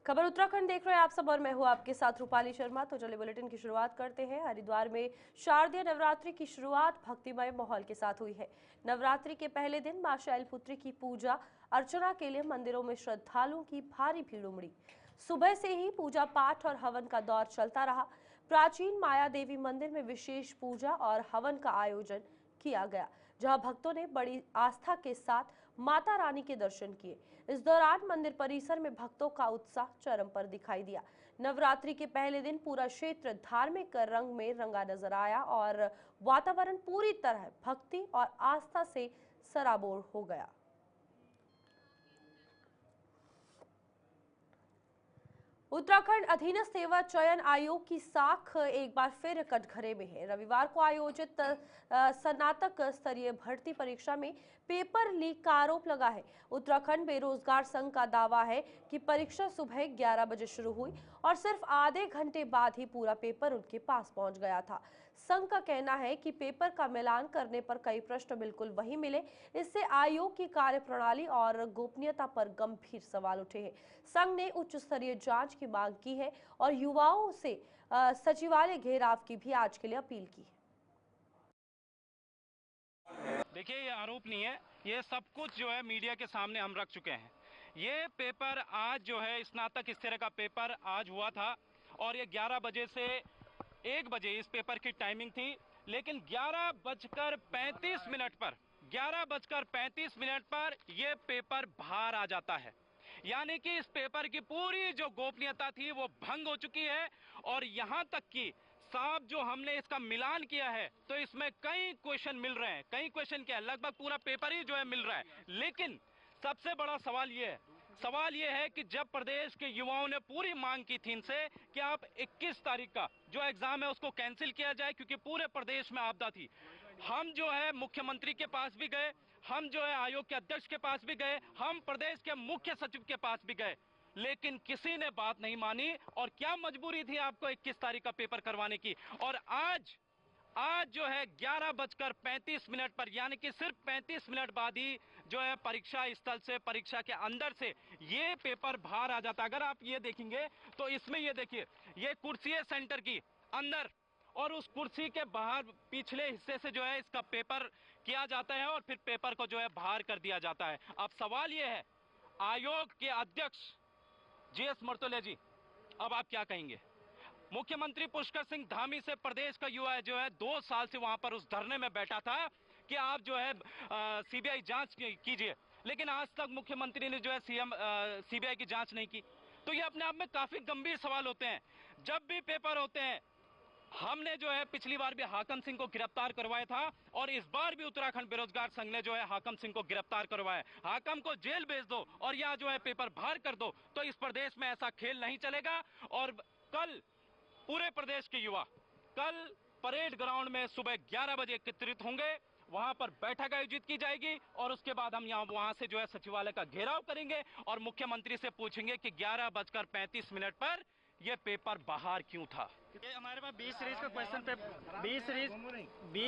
खबर उत्तराखंड देख रहे हैं आप सब और मैं हूं आपके साथ रूपाली शर्मा। तो चलिए बुलेटिन की शुरुआत करते हैं। हरिद्वार में शारदीय नवरात्रि की शुरुआत भक्तिमय माहौल के साथ हुई है। नवरात्रि के पहले दिन मां शैलपुत्री की पूजा अर्चना के लिए मंदिरों में श्रद्धालुओं की भारी भीड़ उमड़ी। सुबह से ही पूजा पाठ और हवन का दौर चलता रहा। प्राचीन माया देवी मंदिर में विशेष पूजा और हवन का आयोजन किया गया, जहां भक्तों ने बड़ी आस्था के साथ माता रानी के दर्शन किए। इस दौरान मंदिर परिसर में भक्तों का उत्साह चरम पर दिखाई दिया। नवरात्रि के पहले दिन पूरा क्षेत्र धार्मिक रंग में रंगा नजर आया और वातावरण पूरी तरह भक्ति और आस्था से सराबोर हो गया। उत्तराखंड अधीनस्थ सेवा चयन आयोग की साख एक बार फिर कटघरे में है। रविवार को आयोजित स्नातक स्तरीय भर्ती परीक्षा में पेपर लीक का आरोप लगा है। उत्तराखंड बेरोजगार संघ का दावा है कि परीक्षा सुबह 11 बजे शुरू हुई और सिर्फ आधे घंटे बाद ही पूरा पेपर उनके पास पहुंच गया था। संघ का कहना है कि पेपर का मिलान करने पर कई प्रश्न बिल्कुल वही मिले। इससे आयोग की कार्यप्रणाली और गोपनीयता पर गंभीर सवाल उठे हैं। संघ ने उच्च स्तरीय जांच की मांग की है और युवाओं से सचिवालय घेराव की भी आज के लिए अपील की है। देखिए, ये आरोप नहीं है, ये सब कुछ जो है मीडिया के सामने हम रख चुके हैं। ये पेपर आज जो है स्नातक स्तरीय का पेपर आज हुआ था और ये 11 बजे से 1 बजे इस पेपर की टाइमिंग थी, लेकिन 11:35 पर ये पेपर बाहर आ जाता है। यानी कि इस पेपर की पूरी जो गोपनीयता थी वो भंग हो चुकी है। और यहां तक कि साहब जो हमने इसका मिलान किया है तो इसमें कई क्वेश्चन मिल रहे हैं। कई क्वेश्चन क्या है, लगभग पूरा पेपर ही जो है मिल रहा है। लेकिन सबसे बड़ा सवाल ये है कि जब प्रदेश के युवाओं ने पूरी मांग की थी इनसे कि आप 21 तारीख का जो एग्जाम है उसको कैंसिल किया जाए, क्योंकि पूरे प्रदेश में आपदा थी। हम जो है मुख्यमंत्री के पास भी गए, हम जो है आयोग के अध्यक्ष के पास भी गए, हम प्रदेश के मुख्य सचिव के पास भी गए, लेकिन किसी ने बात नहीं मानी। और क्या मजबूरी थी आपको 21 तारीख का पेपर करवाने की। और आज जो है 11:35 पर, यानी कि सिर्फ 35 मिनट बाद ही जो है परीक्षा स्थल से, परीक्षा के अंदर से ये पेपर बाहर आ जाता। अगर आप ये देखेंगे तो इसमें ये देखिए, ये कुर्सी है सेंटर की अंदर और उस कुर्सी के बाहर पिछले हिस्से से जो है इसका पेपर किया जाता है और फिर पेपर को जो है बाहर कर दिया जाता है। अब सवाल ये है, आयोग के अध्यक्ष जीएस मर्तोले जी, अब आप क्या कहेंगे? मुख्यमंत्री पुष्कर सिंह धामी से प्रदेश का युवा जो है 2 साल से वहां पर उस धरने में बैठा था कि आप जो है सीबीआई जांच कीजिए, लेकिन आज तक मुख्यमंत्री ने जो है सीबीआई की जांच नहीं की। तो ये अपने आप में काफी गंभीर सवाल होते हैं। जब भी पेपर होते हैं, हमने जो है पिछली बार भी हाकम सिंह को गिरफ्तार करवाया था और इस बार भी उत्तराखंड बेरोजगार संघ ने जो है हाकम सिंह को गिरफ्तार करवाया। हाकम को जेल भेज दो और यहाँ जो है पेपर बाहर कर दो, तो इस प्रदेश में ऐसा खेल नहीं चलेगा। और कल पूरे प्रदेश के युवा कल परेड ग्राउंड में सुबह 11 बजे एकत्रित होंगे, वहां पर बैठक आयोजित की जाएगी और उसके बाद हम वहां से जो है सचिवालय का घेराव करेंगे और मुख्यमंत्री से पूछेंगे कि 11:35 पर यह पेपर बाहर क्यों था। ये हमारे पास 20 सीरीज का क्वेश्चन पेपर 20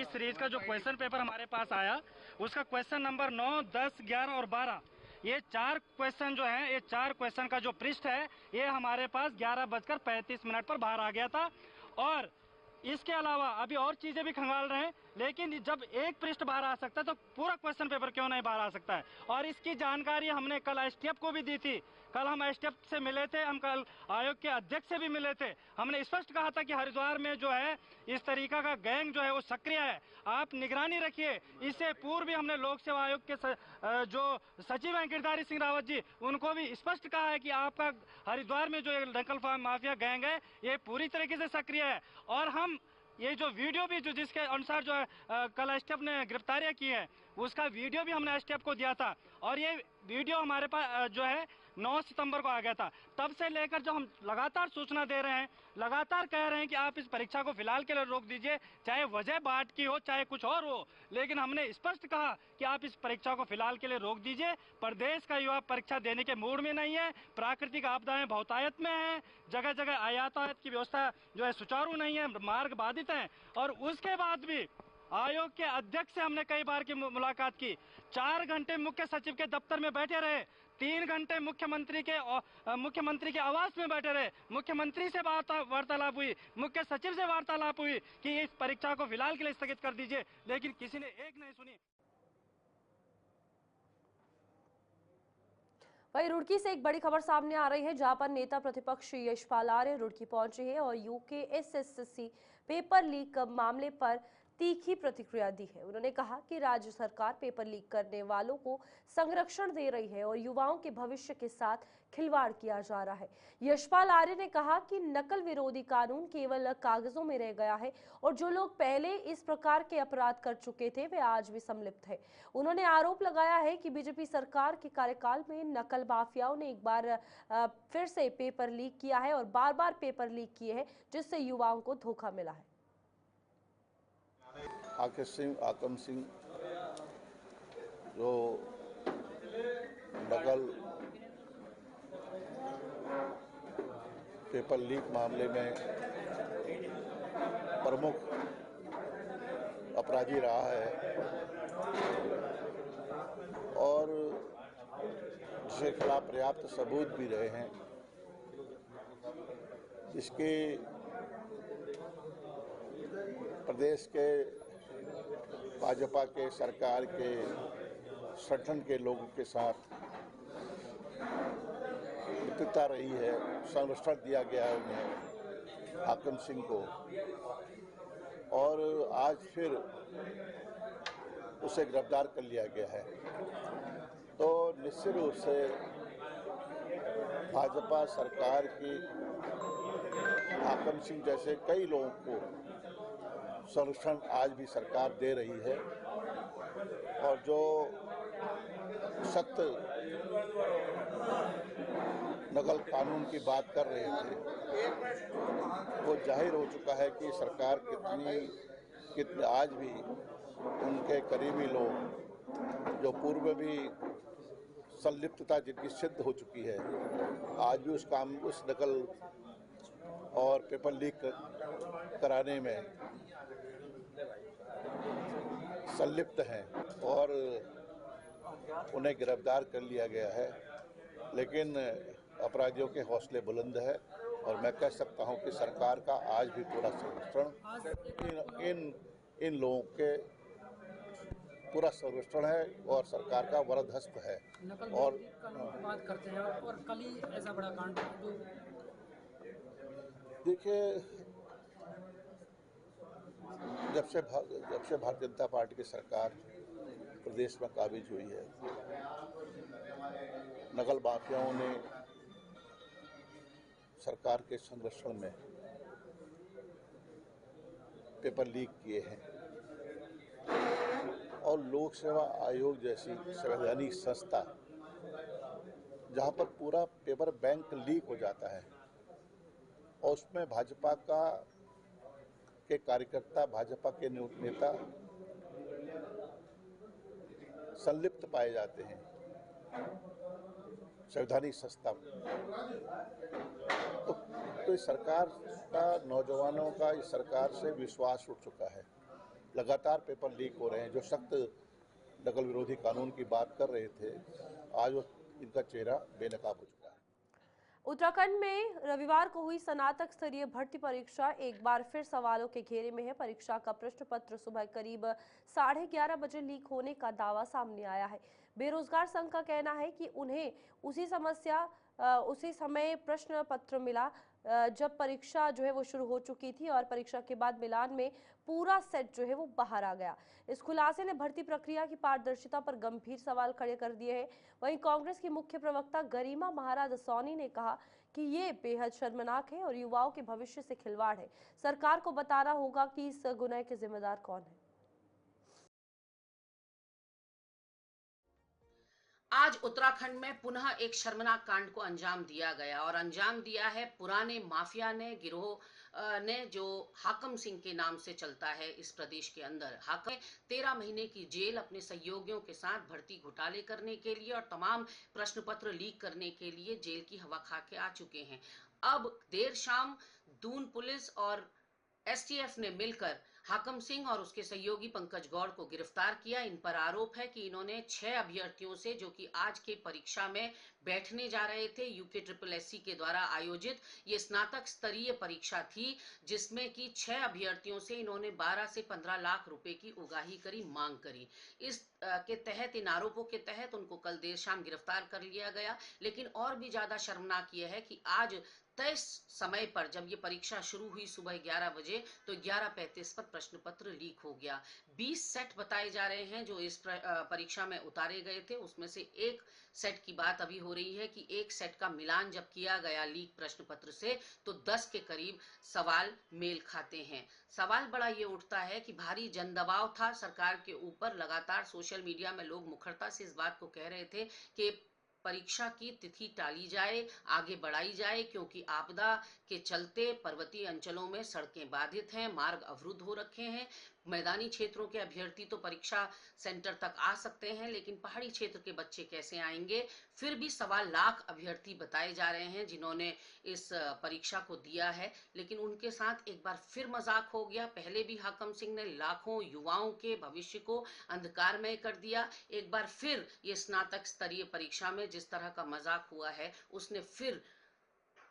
सीरीज का जो क्वेश्चन पेपर हमारे पास आया, उसका क्वेश्चन नंबर 9, 10, 11 और 12, ये 4 क्वेश्चन जो हैं, ये 4 क्वेश्चन का जो पृष्ठ है ये हमारे पास 11:35 पर बाहर आ गया था। और इसके अलावा अभी और चीजें भी खंगाल रहे हैं, लेकिन जब एक पृष्ठ बाहर आ सकता है तो पूरा क्वेश्चन पेपर क्यों नहीं बाहर आ सकता है। और इसकी जानकारी हमने कल एसटीएफ को भी दी थी। कल हम एसटीएफ से मिले थे, हम कल आयोग के अध्यक्ष से भी मिले थे। हमने स्पष्ट कहा था कि हरिद्वार में जो है इस तरीका का गैंग जो है वो सक्रिय है, आप निगरानी रखिए। इससे पूर्व भी हमने लोक सेवा आयोग के जो सचिव हैं गिरधारी सिंह रावत जी, उनको भी स्पष्ट कहा है कि आपका हरिद्वार में जो नकल माफिया गैंग है ये पूरी तरीके से सक्रिय है। और हम ये जो वीडियो भी जो जिसके अनुसार जो है कल एसटीएफ ने गिरफ्तारियां की है, उसका वीडियो भी हमने एसटीएफ को दिया था और ये वीडियो हमारे पास जो है 9 सितंबर को आ गया था। तब से लेकर जो हम लगातार सूचना दे रहे हैं, लगातार कह रहे हैं कि आप इस परीक्षा को फिलहाल के लिए रोक दीजिए, चाहे वजह बाढ़ की हो चाहे कुछ और हो, लेकिन हमने स्पष्ट कहा कि आप इस परीक्षा को फिलहाल के लिए रोक दीजिए। प्रदेश का युवा परीक्षा देने के मूड में नहीं है, प्राकृतिक आपदाएं बहुतायत में है, जगह जगह यातायात की व्यवस्था जो है सुचारू नहीं है, मार्ग बाधित है। और उसके बाद भी आयोग के अध्यक्ष से हमने कई बार की मुलाकात की, 4 घंटे मुख्य सचिव के दफ्तर में बैठे रहे, 3 घंटे मुख्यमंत्री के आवास में बैठे रहे, मुख्यमंत्री से वार्तालाप हुई, मुख्य सचिव से वार्तालाप हुई कि इस परीक्षा को फिलहाल के लिए स्थगित कर दीजिए, लेकिन किसी ने एक नहीं सुनी। वहीं रुड़की से एक बड़ी खबर सामने आ रही है, जहां पर नेता प्रतिपक्ष यशपाल आर्य रुड़की पहुंचे हैं और यूकेएसएससी पेपर लीक मामले पर तीखी प्रतिक्रिया दी है। उन्होंने कहा कि राज्य सरकार पेपर लीक करने वालों को संरक्षण दे रही है और युवाओं के भविष्य के साथ खिलवाड़ किया जा रहा है। यशपाल आर्य ने कहा कि नकल विरोधी कानून केवल कागजों में रह गया है और जो लोग पहले इस प्रकार के अपराध कर चुके थे वे आज भी संलिप्त है। उन्होंने आरोप लगाया है कि बीजेपी सरकार के कार्यकाल में नकल माफियाओं ने एक बार फिर से पेपर लीक किया है और बार बार पेपर लीक किए हैं, जिससे युवाओं को धोखा मिला है। हाकम सिंह जो नकल पेपर लीक मामले में प्रमुख अपराधी रहा है और जिसके खिलाफ पर्याप्त सबूत भी रहे हैं, जिसके प्रदेश के भाजपा के सरकार के संगठन के लोगों के साथ मित्रता रही है, संरक्षण दिया गया है उन्हें, हाकम सिंह को, और आज फिर उसे गिरफ्तार कर लिया गया है। तो निश्चित रूप से भाजपा सरकार की हाकम सिंह जैसे कई लोगों को संरक्षण आज भी सरकार दे रही है और जो सख्त नकल कानून की बात कर रहे थे वो जाहिर हो चुका है कि सरकार कितने आज भी उनके करीबी लोग जो पूर्व भी संलिप्तता जिनकी सिद्ध हो चुकी है, आज भी उस नकल और पेपर लीक कराने में संलिप्त हैं और उन्हें गिरफ्तार कर लिया गया है। लेकिन अपराधियों के हौसले बुलंद है और मैं कह सकता हूं कि सरकार का आज भी पूरा संरक्षण इन लोगों के पूरा संरक्षण है और सरकार का वरदहस्त है। और बात करते हैं और कल ही ऐसा बड़ा कांड देखिए, जब से भारतीय जनता पार्टी की सरकार प्रदेश में काबिज हुई है, नकल माफियाओं ने सरकार के संरक्षण में पेपर लीक किए हैं और लोक सेवा आयोग जैसी संवैधानिक संस्था जहां पर पूरा पेपर बैंक लीक हो जाता है और उसमें भाजपा के कार्यकर्ता, भाजपा के नेता संलिप्त पाए जाते हैं संवैधानिक संस्था। तो इस सरकार का, नौजवानों का इस सरकार से विश्वास उठ चुका है। लगातार पेपर लीक हो रहे हैं। जो सख्त नकल विरोधी कानून की बात कर रहे थे, आज इनका चेहरा बेनकाब हो चुका है। उत्तराखंड में रविवार को हुई स्नातक स्तरीय भर्ती परीक्षा एक बार फिर सवालों के घेरे में है। परीक्षा का प्रश्न पत्र सुबह करीब 11:30 बजे लीक होने का दावा सामने आया है। बेरोजगार संघ का कहना है कि उन्हें उसी समय प्रश्न पत्र मिला जब परीक्षा जो है वो शुरू हो चुकी थी और परीक्षा के बाद मिलान में पूरा सेट जो है वो बाहर आ गया। इस खुलासे ने भर्ती प्रक्रिया की पारदर्शिता पर गंभीर सवाल खड़े कर दिए हैं। वहीं कांग्रेस की मुख्य प्रवक्ता गरिमा महाराज सोनी ने कहा कि ये बेहद शर्मनाक है और युवाओं के भविष्य से खिलवाड़ है। सरकार को बताना होगा कि इस गुनाह के जिम्मेदार कौन है। आज उत्तराखंड में पुनः एक शर्मनाक कांड को अंजाम दिया गया और अंजाम दिया है पुराने माफिया ने, गिरोह ने, जो हाकम सिंह के नाम से चलता है इस प्रदेश के अंदर। हाकम 13 महीने की जेल अपने सहयोगियों के साथ भर्ती घोटाले करने के लिए और तमाम प्रश्न पत्र लीक करने के लिए जेल की हवा खा के आ चुके हैं। अब देर शाम दून पुलिस और एसटीएफ ने मिलकर हाकम सिंह और उसके सहयोगी पंकज गौड़ को गिरफ्तार किया। इन पर आरोप है कि इन्होंने 6 अभ्यर्थियों से, जो कि आज के परीक्षा में बैठने जा रहे थे, UKSSC के द्वारा आयोजित ये स्नातक स्तरीय परीक्षा थी, जिसमें कि 6 अभ्यर्थियों से इन्होंने 12 से 15 लाख रुपए की उगाही करी, मांग करी। इस के तहत, इन आरोपों के तहत उनको कल देर शाम गिरफ्तार कर लिया गया। लेकिन और भी ज्यादा शर्मनाक यह है कि आज तय समय पर जब ये परीक्षा शुरू हुई सुबह 11 बजे, तो 11:35 पर प्रश्न पत्र लीक हो गया। 20 सेट बताए जा रहे हैं जो इस परीक्षा में उतारे गए थे। उसमें से एक सेट की बात अभी हो रही है कि एक सेट का मिलान जब किया गया लीक प्रश्न पत्र से, तो 10 के करीब सवाल मेल खाते हैं। सवाल बड़ा ये उठता है कि भारी जन दबाव था सरकार के ऊपर। लगातार सोशल मीडिया में लोग मुखरता से इस बात को कह रहे थे कि परीक्षा की तिथि टाली जाए, आगे बढ़ाई जाए, क्योंकि आपदा के चलते पर्वतीय अंचलों में सड़कें बाधित हैं, मार्ग अवरुद्ध हो रखे हैं। मैदानी क्षेत्रों के अभ्यर्थी तो परीक्षा सेंटर तक आ सकते हैं, लेकिन पहाड़ी क्षेत्र के बच्चे कैसे आएंगे? फिर भी 1.25 लाख अभ्यर्थी बताए जा रहे हैं जिन्होंने इस परीक्षा को दिया है, लेकिन उनके साथ एक बार फिर मजाक हो गया। पहले भी हाकम सिंह ने लाखों युवाओं के भविष्य को अंधकारमय कर दिया। एक बार फिर ये स्नातक स्तरीय परीक्षा में जिस तरह का मजाक हुआ है, उसने फिर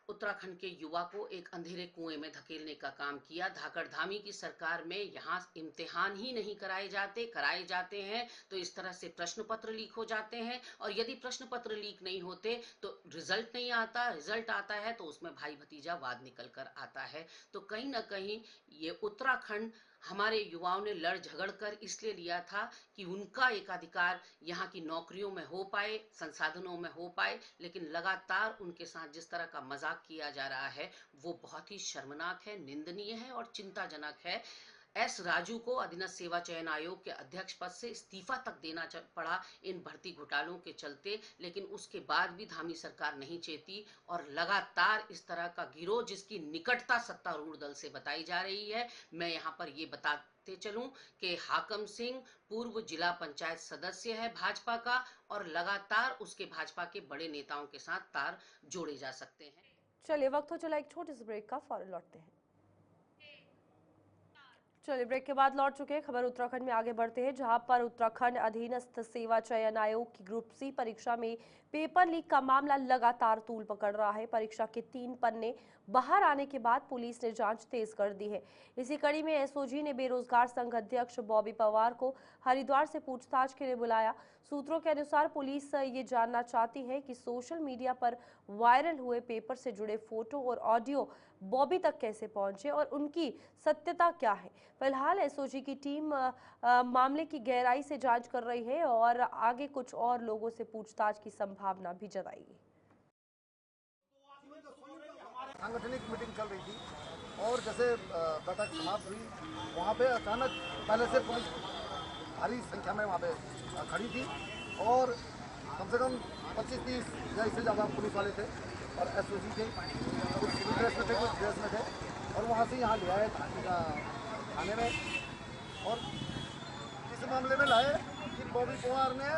उत्तराखंड के युवा को एक अंधेरे कुएं में धकेलने का काम किया। धाकड़ धामी की सरकार में यहाँ इम्तिहान ही नहीं कराए जाते हैं तो इस तरह से प्रश्न पत्र लीक हो जाते हैं, और यदि प्रश्न पत्र लीक नहीं होते तो रिजल्ट नहीं आता, रिजल्ट आता है तो उसमें भाई भतीजा वाद निकल कर आता है। तो कहीं ना कहीं ये उत्तराखंड हमारे युवाओं ने लड़ झगड़ कर इसलिए लिया था कि उनका एक अधिकार यहाँ की नौकरियों में हो पाए, संसाधनों में हो पाए, लेकिन लगातार उनके साथ जिस तरह का मजाक किया जा रहा है वो बहुत ही शर्मनाक है, निंदनीय है और चिंताजनक है। एस राजू को अधीनस्थ सेवा चयन आयोग के अध्यक्ष पद से इस्तीफा तक देना पड़ा इन भर्ती घोटालों के चलते, लेकिन उसके बाद भी धामी सरकार नहीं चेती और लगातार इस तरह का गिरोह, जिसकी निकटता सत्तारूढ़ दल से बताई जा रही है। मैं यहाँ पर ये बताते चलूं कि हाकम सिंह पूर्व जिला पंचायत सदस्य है भाजपा का, और लगातार उसके भाजपा के बड़े नेताओं के साथ तार जोड़े जा सकते हैं। चलिए, वक्त हो चला एक छोटे से ब्रेक का, फौरन लौटते हैं। चलिए, ब्रेक के बाद लौट चुके हैं। खबर उत्तराखंड में आगे बढ़ते हैं, जहां पर उत्तराखंड अधीनस्थ सेवा चयन आयोग की ग्रुप सी परीक्षा में पेपर लीक का मामला लगातार तूल पकड़ रहा है। परीक्षा के 3 पन्ने बाहर आने के बाद पुलिस ने जांच तेज कर दी है। इसी कड़ी में एसओजी ने बेरोजगार संघ अध्यक्ष बॉबी पवार को हरिद्वार से पूछताछ के लिए बुलाया। सूत्रों के अनुसार पुलिस ये जानना चाहती है कि सोशल मीडिया पर वायरल हुए पेपर से जुड़े फोटो और ऑडियो बॉबी तक कैसे पहुंचे और उनकी सत्यता क्या है। फिलहाल एसओजी की टीम मामले की गहराई से जांच कर रही है और आगे कुछ और लोगों से पूछताछ की संभावना भी जताई। सांगठनिक मीटिंग चल रही थी और जैसे बैठक समाप्त हुई, वहाँ पे अचानक पहले से पुलिस भारी संख्या में वहाँ पे खड़ी थी और कम से कम 25-30 या इससे ज़्यादा पुलिस वाले थे और एसओजी थे, कुछ सिविल ड्रेस में थे, कुछ ड्रेस में थे, और वहाँ से यहाँ ले आए थाने में और इस मामले में लाए कि बॉबी पवार ने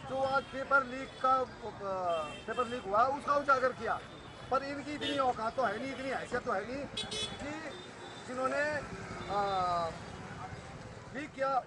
जो आज पेपर लीक हुआ उसका उजागर किया। पर इनकी इतनी औकात तो है नहीं, इतनी हैसियत तो है नहीं कि जिन्होंने लीक किया।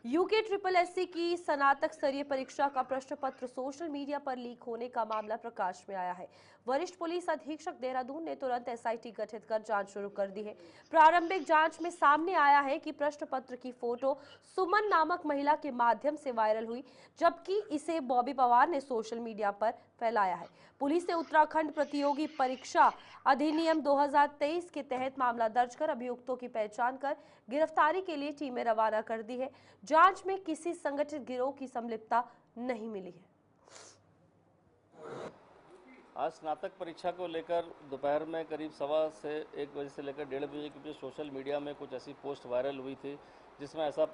UKSSC की स्नातक स्तरीय परीक्षा का प्रश्न पत्र सोशल मीडिया पर लीक होने का मामला प्रकाश में आया है। वरिष्ठ पुलिस अधीक्षक देहरादून ने तुरंत SIT गठित कर जांच शुरू कर दी है। प्रारंभिक जांच में सामने आया है कि प्रश्न पत्र की फोटो सुमन नामक महिला के माध्यम से वायरल हुई, जबकि इसे बॉबी पवार ने सोशल मीडिया पर फैलाया है। पुलिस ने उत्तराखंड प्रतियोगी परीक्षा अधिनियम 2023 के तहत मामला दर्ज कर अभियुक्तों की पहचान कर गिरफ्तारी के लिए टीमें रवाना कर दी है। जांच में किसी संगठित गिरोह की संलिप्तता नहीं मिली है। आज स्नातक परीक्षा को लेकर दोपहर में करीब 1:15 से 1 बजे से लेकर 1:30 बजे के बीच सोशल मीडिया में कुछ ऐसी पोस्ट वायरल हुई थी जिसमें ऐसा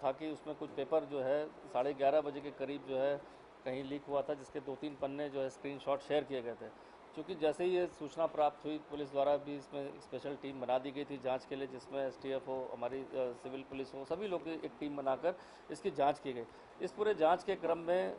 था कि उसमें कुछ पेपर जो है 11:30 बजे के करीब जो है कहीं लीक हुआ था, जिसके 2-3 पन्ने जो है स्क्रीनशॉट शेयर किए गए थे। क्योंकि जैसे ही ये सूचना प्राप्त हुई, पुलिस द्वारा भी इसमें एक स्पेशल टीम बना दी गई थी जांच के लिए, जिसमें STF हो, हमारी सिविल पुलिस हो, सभी लोग की एक टीम बनाकर इसकी जांच की गई। इस पूरे जांच के क्रम में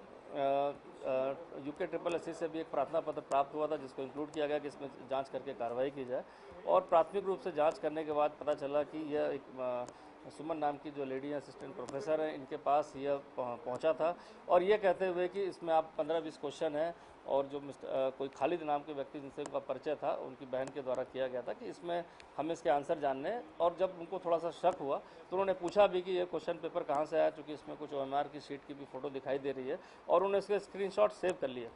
UKSSC से भी एक प्रार्थना पत्र प्राप्त हुआ था, जिसको इंक्लूड किया गया कि इसमें जांच करके कार्रवाई की जाए। और प्राथमिक रूप से जांच करने के बाद पता चला कि यह एक सुमन नाम की जो लेडी असिस्टेंट प्रोफेसर है, इनके पास यह पहुंचा था और ये कहते हुए कि इसमें आप 15-20 क्वेश्चन हैं और जो कोई खालिद नाम के व्यक्ति जिनसे उनका परिचय था, उनकी बहन के द्वारा किया गया था कि इसमें हम इसके आंसर जानने हैं। और जब उनको थोड़ा सा शक हुआ तो उन्होंने पूछा भी कि ये क्वेश्चन पेपर कहाँ से आया, चूँकि इसमें कुछ OMR की शीट की भी फ़ोटो दिखाई दे रही है और उन्होंने इसके स्क्रीनशॉट सेव कर लिए।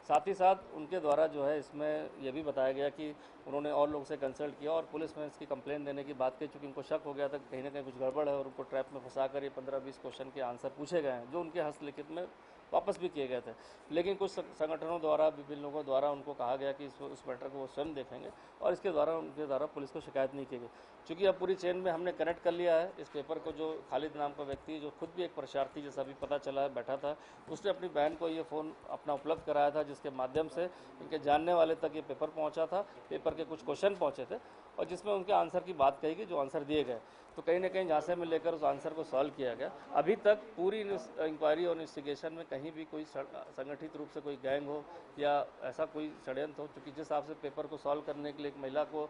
साथ ही साथ उनके द्वारा जो है इसमें यह भी बताया गया कि उन्होंने और लोगों से कंसल्ट किया और पुलिस में इसकी कंप्लेंट देने की बात की, चूँकि उनको शक हो गया था कहीं ना कहीं कुछ गड़बड़ है और उनको ट्रैप में फंसा कर ये 15-20 क्वेश्चन के आंसर पूछे गए हैं, जो उनके हस्तलिखित में वापस भी किए गए थे। लेकिन कुछ संगठनों द्वारा, विभिन्न लोगों द्वारा उनको कहा गया कि उस मैटर को वो स्वयं देखेंगे और इसके द्वारा उनके द्वारा पुलिस को शिकायत नहीं की गई। चूँकि अब पूरी चेन में हमने कनेक्ट कर लिया है इस पेपर को, जो खालिद नाम का व्यक्ति जो खुद भी एक परीक्षार्थी जैसा भी पता चला है बैठा था, उसने अपनी बहन को ये फ़ोन अपना उपलब्ध कराया था, जिसके माध्यम से इनके जानने वाले तक ये पेपर पहुंचा था। पेपर के कुछ क्वेश्चन पहुंचे थे और जिसमें उनके आंसर की बात कही गई, जो आंसर दिए गए। तो कहीं ना कहीं झांसे में लेकर उस आंसर को सॉल्व किया गया। अभी तक पूरी इंक्वायरी और इन्वेस्टिगेशन में कहीं भी कोई संगठित रूप से कोई गैंग हो या ऐसा कोई षड्यंत्र हो, क्योंकि जिस हिसाब से पेपर को सॉल्व करने के लिए एक महिला को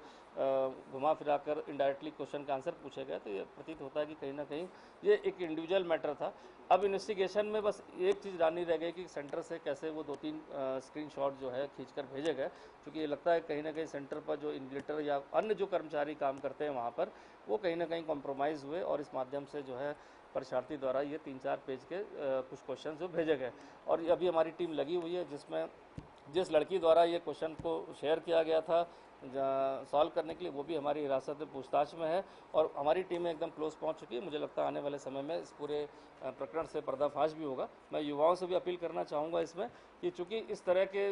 घुमा फिरा कर इनडायरेक्टली क्वेश्चन का आंसर पूछे गए, तो ये प्रतीत होता है कि कहीं ना कहीं ये एक इंडिविजुअल मैटर था। अब इन्वेस्टिगेशन में बस एक चीज़ जाननी रह गई कि सेंटर से कैसे वो 2-3 स्क्रीनशॉट जो है खींचकर भेजे गए, क्योंकि ये लगता है कहीं ना कहीं सेंटर पर जो इन्विजिलेटर या अन्य जो कर्मचारी काम करते हैं वहाँ पर, वो कहीं ना कहीं कॉम्प्रोमाइज़ हुए और इस माध्यम से जो है परीक्षार्थी द्वारा ये 3-4 पेज के कुछ क्वेश्चन जो भेजे गए। और अभी हमारी टीम लगी हुई है, जिसमें जिस लड़की द्वारा ये क्वेश्चन को शेयर किया गया था सॉल्व करने के लिए, वो भी हमारी हिरासत में पूछताछ में है और हमारी टीम एकदम क्लोज पहुंच चुकी है। मुझे लगता है आने वाले समय में इस पूरे प्रकरण से पर्दाफाश भी होगा। मैं युवाओं से भी अपील करना चाहूँगा इसमें कि चूँकि इस तरह के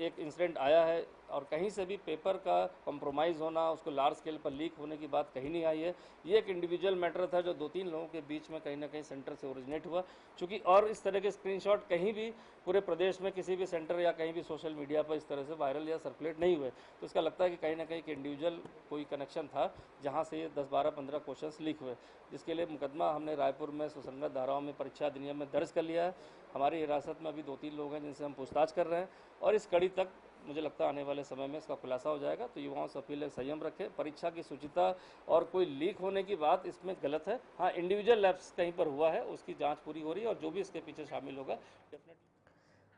एक इंसिडेंट आया है और कहीं से भी पेपर का कॉम्प्रोमाइज़ होना, उसको लार्ज स्केल पर लीक होने की बात कहीं नहीं आई है। ये एक इंडिविजुअल मैटर था जो 2-3 लोगों के बीच में कहीं ना कहीं सेंटर से ओरिजिनेट हुआ, चूँकि और इस तरह के स्क्रीनशॉट कहीं भी पूरे प्रदेश में किसी भी सेंटर या कहीं भी सोशल मीडिया पर इस तरह से वायरल या सर्कुलेट नहीं हुए। तो इसका लगता है कि कहीं ना कहीं एक इंडिविजुअल कोई कनेक्शन था जहाँ से ये 10-12-15 क्वेश्चन लीक हुए, जिसके लिए मुकदमा हमने रायपुर में सुसंगत धाराओं में परीक्षा अधिनियम में दर्ज कर लिया है। हमारी हिरासत में अभी 2-3 लोग हैं जिनसे हम पूछताछ कर रहे हैं और इस कड़ी तक मुझे लगता है आने वाले समय में इसका खुलासा हो जाएगा। तो युवाओं से अपील है संयम रखें, परीक्षा की शुचिता और कोई लीक होने की बात इसमें गलत है। हाँ, इंडिविजुअल लैप्स कहीं पर हुआ है, उसकी जांच पूरी हो रही है और जो भी इसके पीछे शामिल होगा डेफिनेटली।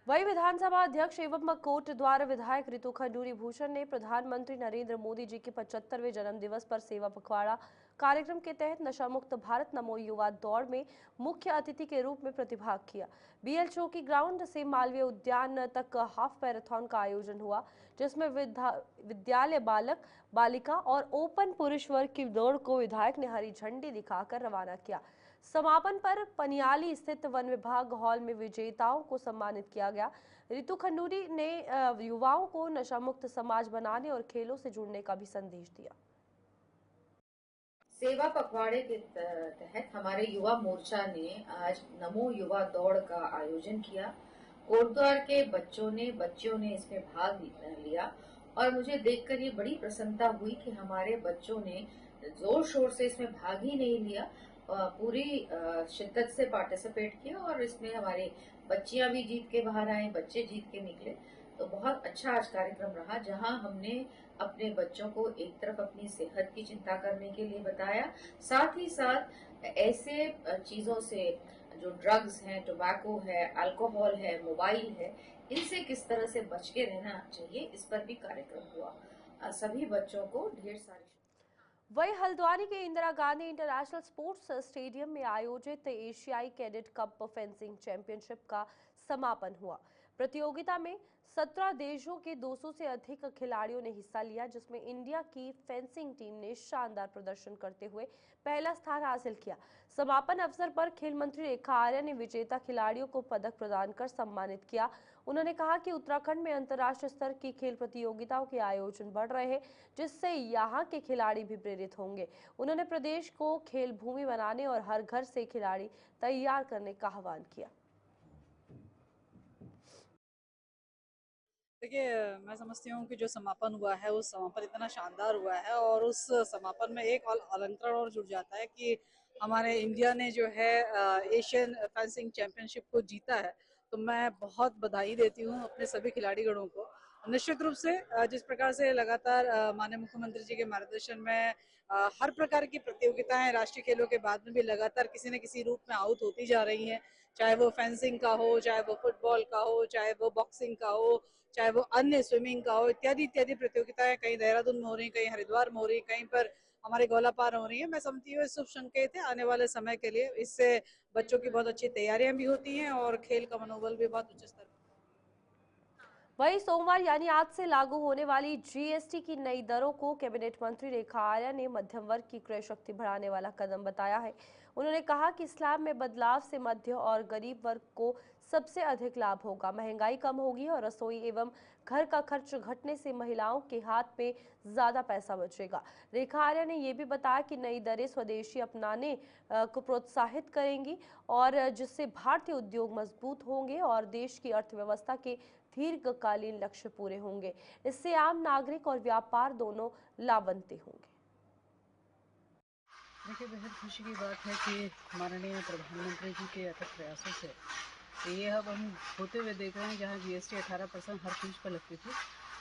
वही विधानसभा अध्यक्ष एवं कोटद्वार विधायक रितु खंडूरी भूषण ने प्रधानमंत्री नरेंद्र मोदी जी के 75वें जन्म दिवस पर सेवा पखवाड़ा कार्यक्रम के तहत नशा मुक्त भारत नमो युवा दौड़ में मुख्य अतिथि के रूप में प्रतिभाग किया। BL चौकी ग्राउंड से मालवीय उद्यान तक हाफ मैराथन का आयोजन हुआ, जिसमें विद्यालय बालक बालिका और ओपन पुरुष वर्ग की दौड़ को विधायक ने हरी झंडी दिखाकर रवाना किया। समापन पर पनियाली स्थित वन विभाग हॉल में विजेताओं को सम्मानित किया गया। रितु खंडूरी ने युवाओं को नशा मुक्त समाज बनाने और खेलों से जुड़ने का भी संदेश दिया। सेवा पखवाड़े के तहत हमारे युवा मोर्चा ने आज नमो युवा दौड़ का आयोजन किया। कोटद्वार के बच्चियों ने इसमें भाग लिया और मुझे देखकर ये बड़ी प्रसन्नता हुई कि हमारे बच्चों ने जोर शोर से इसमें भाग ही नहीं लिया, पूरी शिद्दत से पार्टिसिपेट किया और इसमें हमारे बच्चियां भी जीत के बाहर आए, बच्चे जीत के निकले। तो बहुत अच्छा आज कार्यक्रम रहा, जहां हमने अपने बच्चों को एक तरफ अपनी सेहत की चिंता करने के लिए बताया, साथ ही साथ ऐसे चीजों से जो ड्रग्स हैं, टोबैको है, अल्कोहल है, मोबाइल है, इनसे किस तरह से बच के रहना चाहिए, इस पर भी कार्यक्रम हुआ। सभी बच्चों को ढेर सारी। वही हल्द्वानी के Indira Gandhi international sports stadium में आयोजित एशियाई कैडेट कप फेंसिंग चैंपियनशिप का समापन हुआ। प्रतियोगिता में 17 देशों के 200 से अधिक खिलाड़ियों ने हिस्सा लिया, जिसमें इंडिया की फेंसिंग टीम ने शानदार प्रदर्शन करते हुए पहला स्थान हासिल किया। समापन अवसर पर खेल मंत्री रेखा आर्या ने विजेता खिलाड़ियों को पदक प्रदान कर सम्मानित किया। उन्होंने कहा कि उत्तराखंड में अंतर्राष्ट्रीय स्तर की खेल प्रतियोगिताओं के आयोजन बढ़ रहे हैं, जिससे यहाँ के खिलाड़ी भी प्रेरित होंगे। उन्होंने प्रदेश को खेल भूमि बनाने और हर घर से खिलाड़ी तैयार करने का आह्वान किया। देखिए, मैं समझती हूँ कि जो समापन हुआ है वो समापन इतना शानदार हुआ है और उस समापन में एक अलंकरण और जुड़ जाता है कि हमारे इंडिया ने जो है एशियन फेंसिंग चैंपियनशिप को जीता है। तो मैं बहुत बधाई देती हूँ अपने सभी खिलाड़ीगणों को। निश्चित रूप से जिस प्रकार से लगातार माननीय मुख्यमंत्री जी के मार्गदर्शन में हर प्रकार की प्रतियोगिताएं राष्ट्रीय खेलों के बाद में भी लगातार किसी न किसी रूप में आउट होती जा रही हैं, चाहे वो फेंसिंग का हो, चाहे वो फुटबॉल का हो, चाहे वो बॉक्सिंग का हो, चाहे वो अन्य स्विमिंग का हो, इत्यादि इत्यादि प्रतियोगिताएं कहीं देहरादून में हो रही, कहीं हरिद्वार में हो रही, कहीं पर हमारे गोलापार हो रही है। मैं समझती हूँ शुभ संकेत है आने वाले समय के लिए। इससे बच्चों की बहुत अच्छी तैयारियां भी होती हैं और खेल का मनोबल भी बहुत उच्च स्तर। वहीं सोमवार यानी आज से लागू होने वाली जीएसटी की नई दरों को कैबिनेट मंत्री रेखा आर्या ने मध्यम वर्ग की क्रय शक्ति बढ़ाने वाला कदम बताया है। उन्होंने कहा कि स्लैब में बदलाव से मध्य और गरीब वर्ग को सबसे अधिक लाभ होगा, महंगाई कम होगी और रसोई एवं घर का खर्च घटने से महिलाओं के हाथ में ज्यादा पैसा बचेगा। रेखा आर्या ने यह भी बताया कि नई दरें स्वदेशी अपनाने को प्रोत्साहित करेंगी और जिससे भारतीय उद्योग मजबूत होंगे और देश की अर्थव्यवस्था के दीर्घकालीन लक्ष्य पूरे होंगे। इससे आम नागरिक और व्यापार दोनों लाभान्वित होंगे। देखिए, बेहद खुशी की बात है कि माननीय प्रधानमंत्री जी के अथक प्रयासों से ये अब हम होते हुए देख रहे हैं, जहां जीएसटी 18% हर चीज़ पर लगती थी,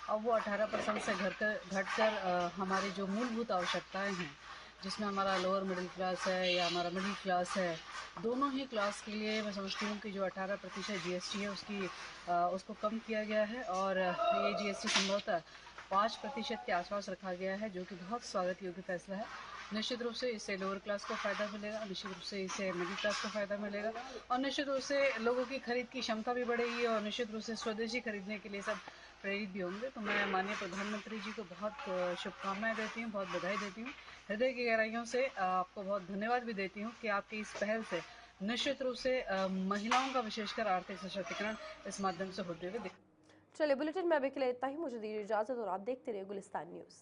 अब वो 18% से घटकर हमारी जो मूलभूत आवश्यकताएं हैं, जिसमें हमारा लोअर मिडिल क्लास है या हमारा मिडिल क्लास है, दोनों ही क्लास के लिए मैं समझती हूँ कि जो 18% जीएसटी है उसको कम किया गया है और ये जीएसटी संभवतः 5% के आसपास रखा गया है, जो कि बहुत स्वागत योग्य फैसला है। निश्चित रूप से इससे लोअर क्लास को फायदा मिलेगा, निश्चित रूप से इससे मिडिल क्लास को फायदा मिलेगा और निश्चित रूप से लोगों की खरीद की क्षमता भी बढ़ेगी और निश्चित रूप से स्वदेशी खरीदने के लिए सब प्रेरित भी होंगे। तो मैं माननीय प्रधानमंत्री जी को बहुत शुभकामनाएं देती हूँ, बहुत बधाई देती हूँ, हृदय की गहराइयों से आपको बहुत धन्यवाद भी देती हूँ कि आपकी इस पहल से निश्चित रूप से महिलाओं का विशेषकर आर्थिक सशक्तिकरण इस माध्यम से होते हुए दिख। चलिए, बुलेटिन में अभी के लिए इतना ही। मुझे दीजिए इजाजत और आप देखते रहिए गुलिस्तान न्यूज़।